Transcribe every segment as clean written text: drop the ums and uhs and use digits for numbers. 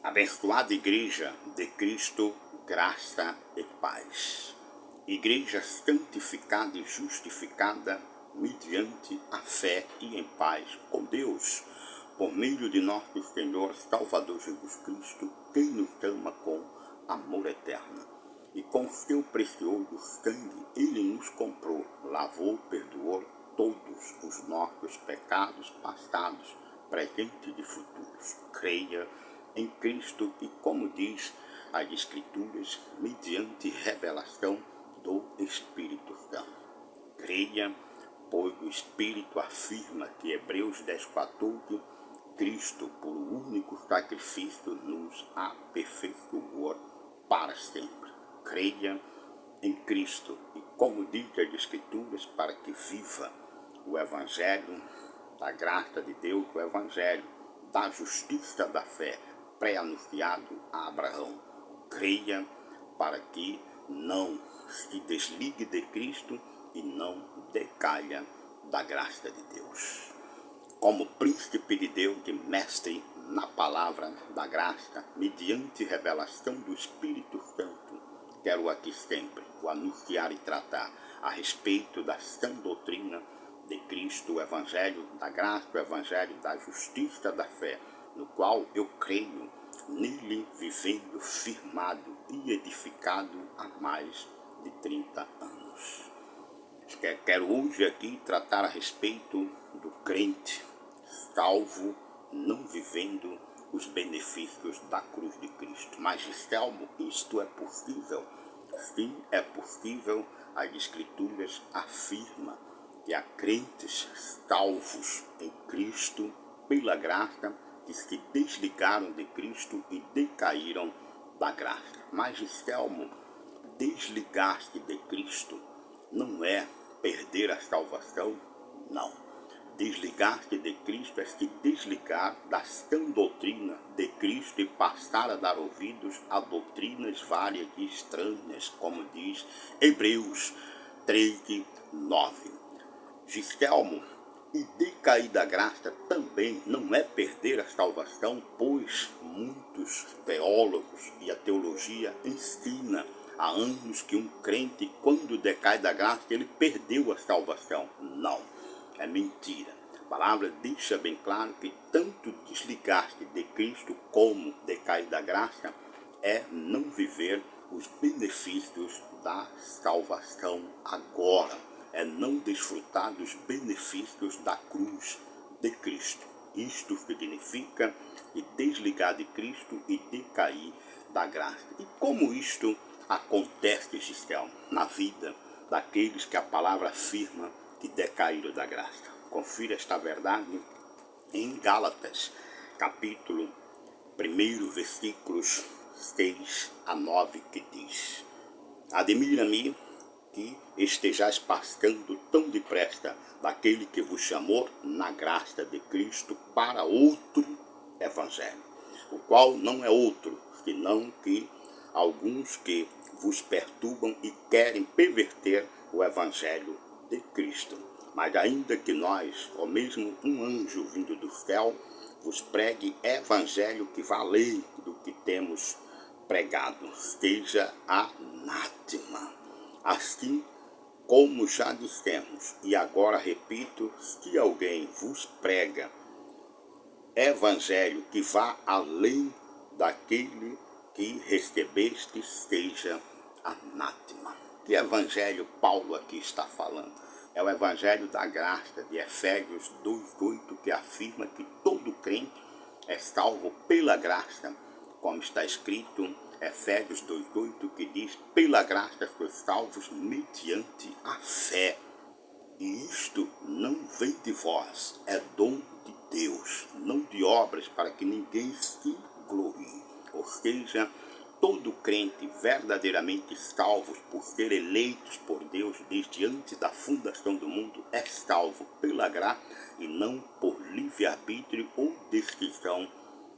Abençoada Igreja de Cristo, graça e paz. Igreja santificada e justificada mediante a fé e em paz com Deus, por meio de nosso Senhor Salvador Jesus Cristo, quem nos ama com amor eterno. E com seu precioso sangue Ele nos comprou, lavou, perdoou todos os nossos pecados passados, presentes e futuros. Creia em Cristo e, como diz as Escrituras, mediante revelação do Espírito Santo. Creia, pois o Espírito afirma que Hebreus 10:14, Cristo, por um único sacrifício, nos aperfeiçoou para sempre. Creia em Cristo e, como diz as Escrituras, para que viva o Evangelho da graça de Deus, o Evangelho da justiça da fé, pré-anunciado a Abraão. Creia para que não se desligue de Cristo e não decaia da graça de Deus. Como príncipe de Deus e mestre na palavra da graça, mediante revelação do Espírito Santo, quero aqui sempre o anunciar e tratar a respeito da sã doutrina de Cristo, o Evangelho da graça, o Evangelho da justiça da fé, no qual eu creio, nele vivendo firmado e edificado há mais de 30 anos. Quero hoje aqui tratar a respeito do crente salvo, não vivendo os benefícios da cruz de Cristo. Mas, Selmo, isto é possível? Sim, é possível. As Escrituras afirmam que há crentes salvos em Cristo pela graça, que se desligaram de Cristo e decaíram da graça. Mas, Selmo, desligar-se de Cristo não é perder a salvação? Não. Desligar-se de Cristo é se desligar da sã doutrina de Cristo e passar a dar ouvidos a doutrinas várias e estranhas, como diz Hebreus 13:9. Gistelmo, e decair da graça também não é perder a salvação, pois muitos teólogos e a teologia ensina há anos que um crente, quando decai da graça, ele perdeu a salvação. Não, é mentira. A palavra deixa bem claro que tanto desligar-se de Cristo como decair da graça é não viver os benefícios da salvação agora. É não desfrutar dos benefícios da cruz de Cristo. Isto significa se desligar de Cristo e decair da graça. E como isto acontece, Gisele, na vida daqueles que a palavra afirma que decaíram da graça? Confira esta verdade em Gálatas, capítulo 1, versículos 6-9, que diz: Admira-me que estejais passando tão depressa daquele que vos chamou na graça de Cristo para outro evangelho, o qual não é outro, senão que alguns que vos perturbam e querem perverter o evangelho de Cristo. Mas ainda que nós, ou mesmo um anjo vindo do céu, vos pregue evangelho que vá além do que temos pregado, seja anátema. Assim como já dissemos, e agora repito, se alguém vos prega evangelho que vá além daquele que recebeste, seja anátema. Que evangelho Paulo aqui está falando? É o evangelho da graça de Efésios 2:8, que afirma que todo crente é salvo pela graça, como está escrito Efésios 2:8, que diz: pela graça sois salvos mediante a fé. E isto não vem de vós, é dom de Deus, não de obras, para que ninguém se glorie. Ou seja, todo crente verdadeiramente salvo por ser eleitos por Deus desde antes da fundação do mundo é salvo pela graça e não por livre-arbítrio ou decisão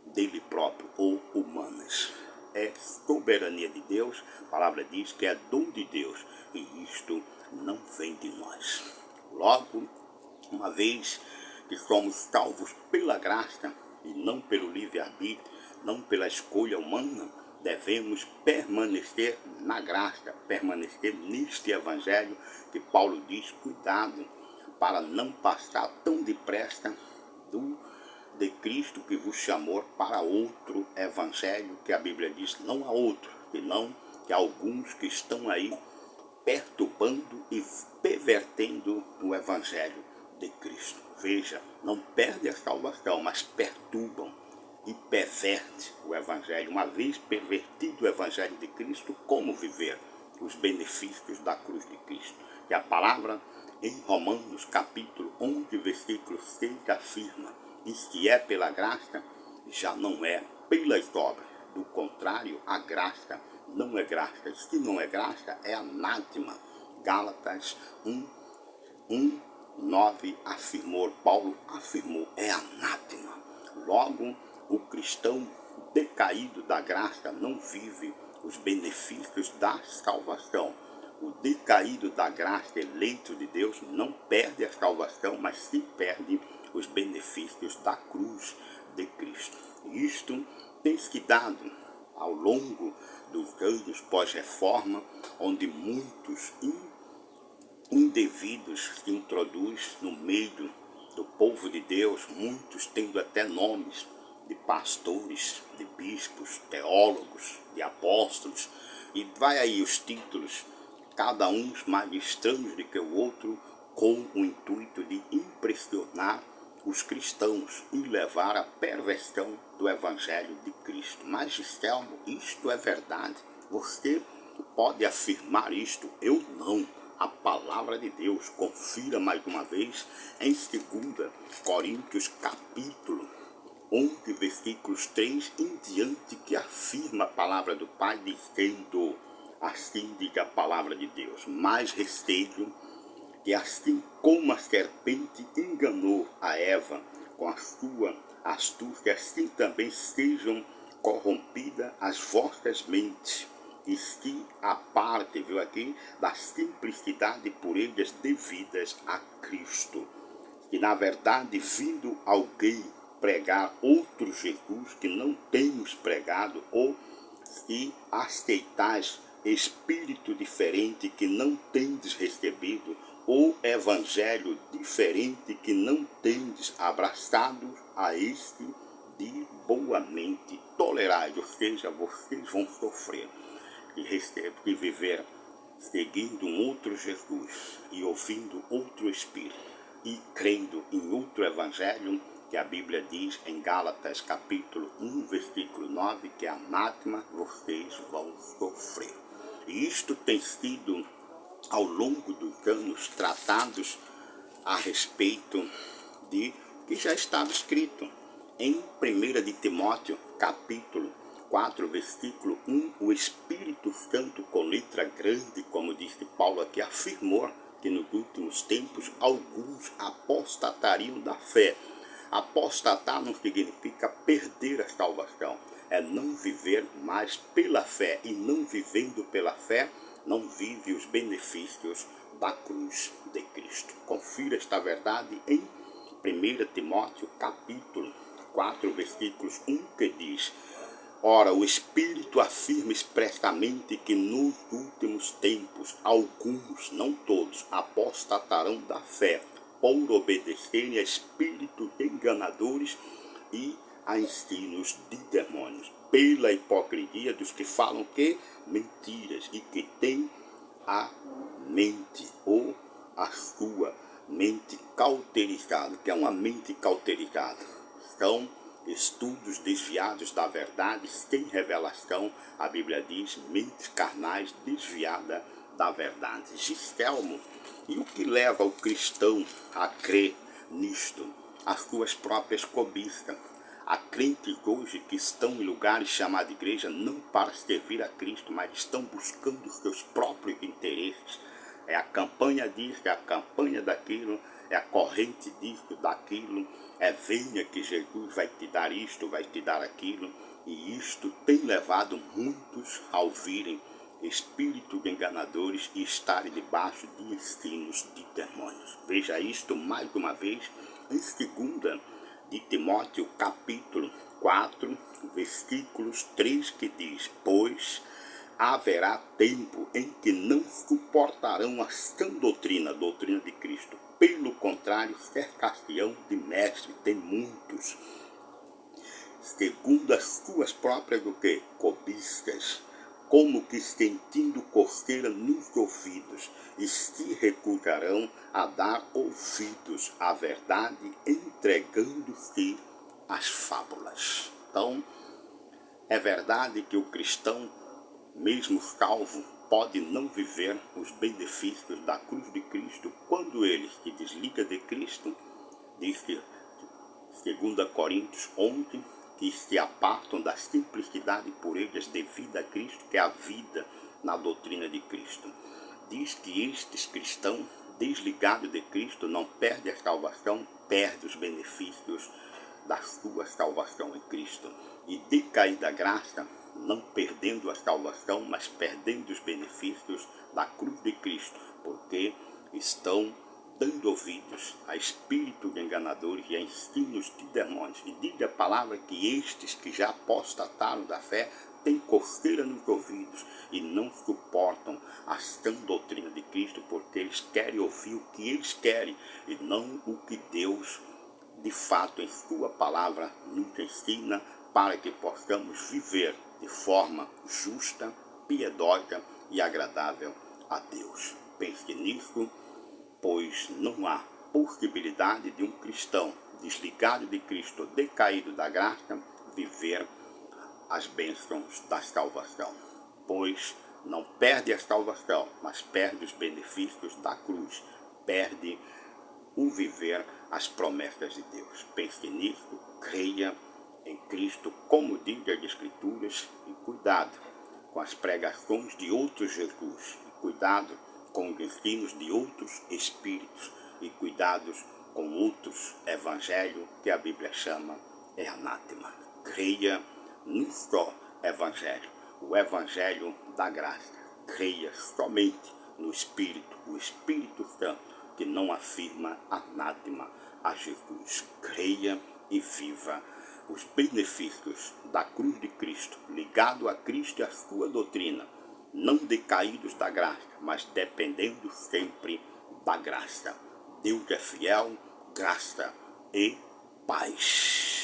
dele próprio ou humanas. É soberania de Deus, a palavra diz que é dom de Deus e isto não vem de nós. Logo, uma vez que somos salvos pela graça e não pelo livre-arbítrio, não pela escolha humana, devemos permanecer na graça, permanecer neste evangelho que Paulo diz, cuidado, para não passar tão depressa de Cristo que vos chamou para outro evangelho, que a Bíblia diz, não há outro, senão que há alguns que estão aí perturbando e pervertendo o evangelho de Cristo. Veja, não perde a salvação, mas perturbam e perverte o evangelho. Uma vez pervertido o evangelho de Cristo, como viver os benefícios da cruz de Cristo? E a palavra em Romanos capítulo 11, versículo 6 afirma, e se é pela graça, já não é pelas obras. Do contrário, a graça não é graça. Se não é graça, é anátema. Gálatas 1:9 afirmou, Paulo afirmou, é anátema. Logo, o cristão decaído da graça não vive os benefícios da salvação. O decaído da graça, eleito de Deus, não perde a salvação, mas se perde os benefícios da cruz de Cristo. Isto tem se dado ao longo dos anos pós-reforma, onde muitos indevidos se introduz no meio do povo de Deus, muitos tendo até nomes de pastores, de bispos, teólogos, de apóstolos, e vai aí os títulos, cada um mais estranhos do que o outro, com o intuito de impressionar os cristãos e levar à perversão do evangelho de Cristo. Mas, Gistelmo, isto é verdade? Você pode afirmar isto? Eu não. A palavra de Deus, confira mais uma vez em 2 Coríntios capítulo 11, versículos 3 em diante, que afirma a palavra do Pai, dizendo, assim diz a palavra de Deus, mais receio que assim como a serpente enganou a Eva com a sua astúcia, assim também sejam corrompidas as vossas mentes, e se aparte, viu aqui, da simplicidade por eles devidas a Cristo. Que na verdade, vindo alguém pregar outro Jesus que não temos pregado, ou se aceitais espírito diferente que não tendes recebido, ou evangelho diferente que não tendes abraçado, a este de boamente tolerai, ou seja, vocês vão sofrer e viver seguindo um outro Jesus e ouvindo outro Espírito e crendo em outro Evangelho, que a Bíblia diz em Gálatas capítulo 1, versículo 9, que anátema vocês vão sofrer. E isto tem sido, ao longo dos anos, tratados a respeito de que já estava escrito em 1 de Timóteo capítulo 4, versículo 1, o Espírito Santo com letra grande, como disse Paulo aqui, afirmou que nos últimos tempos alguns apostatariam da fé. Apostatar não significa perder a salvação, é não viver mais pela fé, e não vivendo pela fé, não vive os benefícios da cruz de Cristo. Confira esta verdade em 1 Timóteo capítulo 4, versículos 1, que diz, ora, o Espírito afirma expressamente que nos últimos tempos alguns, não todos, apostatarão da fé, por obedecerem a espíritos enganadores e a ensinos de demônios, pela hipocrisia dos que falam que mentiras e que têm a mente ou a sua mente cauterizada. Que é uma mente cauterizada? São estudos desviados da verdade, sem revelação. A Bíblia diz, mentes carnais desviadas da verdade. Gistelmo, e o que leva o cristão a crer nisto? As suas próprias cobiças. Há crentes hoje que estão em lugares chamados de igreja não para servir a Cristo, mas estão buscando seus próprios interesses. É a campanha disso, é a campanha daquilo, é a corrente disso, daquilo. É venha que Jesus vai te dar isto, vai te dar aquilo. E isto tem levado muitos a ouvirem espíritos enganadores e estarem debaixo de ensinos de demônios. Veja isto mais uma vez em 2 de Timóteo capítulo 4, versículos 3, que diz: pois haverá tempo em que não suportarão a sã doutrina, a doutrina de Cristo. Pelo contrário, cercar-se-ão de mestres, tem muitos, segundo as suas próprias do que? Cobiças, como que sentindo coceira nos ouvidos, e se recusarão a dar ouvidos à verdade, entregando-se às fábulas. Então, é verdade que o cristão, mesmo salvo, pode não viver os benefícios da cruz de Cristo quando ele se desliga de Cristo. Diz que 2 Coríntios 11, que se apartam da simplicidade e purezas devida a Cristo, que é a vida na doutrina de Cristo. Diz que estes cristãos, desligados de Cristo, não perdem a salvação, perdem os benefícios da sua salvação em Cristo. E de cair da graça, não perdendo a salvação, mas perdendo os benefícios da cruz de Cristo, porque estão dando ouvidos a espíritos enganadores e a ensinos de demônios. E diz a palavra que estes que já apostataram da fé têm coceira nos ouvidos e não suportam a sã doutrina de Cristo, porque eles querem ouvir o que eles querem e não o que Deus, de fato, em sua palavra, nos ensina, para que possamos viver de forma justa, piedosa e agradável a Deus. Pense nisso, pois não há possibilidade de um cristão desligado de Cristo, decaído da graça, viver as bênçãos da salvação, pois não perde a salvação, mas perde os benefícios da cruz, perde o viver as promessas de Deus. Pense nisso, creia em Cristo, como diz as Escrituras, e cuidado com as pregações de outros Jesus, e cuidado com os ensinos de outros espíritos, e cuidados com outros evangelhos que a Bíblia chama anátema. Creia num só evangelho, o evangelho da graça. Creia somente no Espírito, o Espírito Santo, que não afirma anátema a Jesus. Creia e viva os benefícios da cruz de Cristo, ligado a Cristo e a sua doutrina, não decaídos da graça, mas dependendo sempre da graça. Deus é fiel, graça e paz.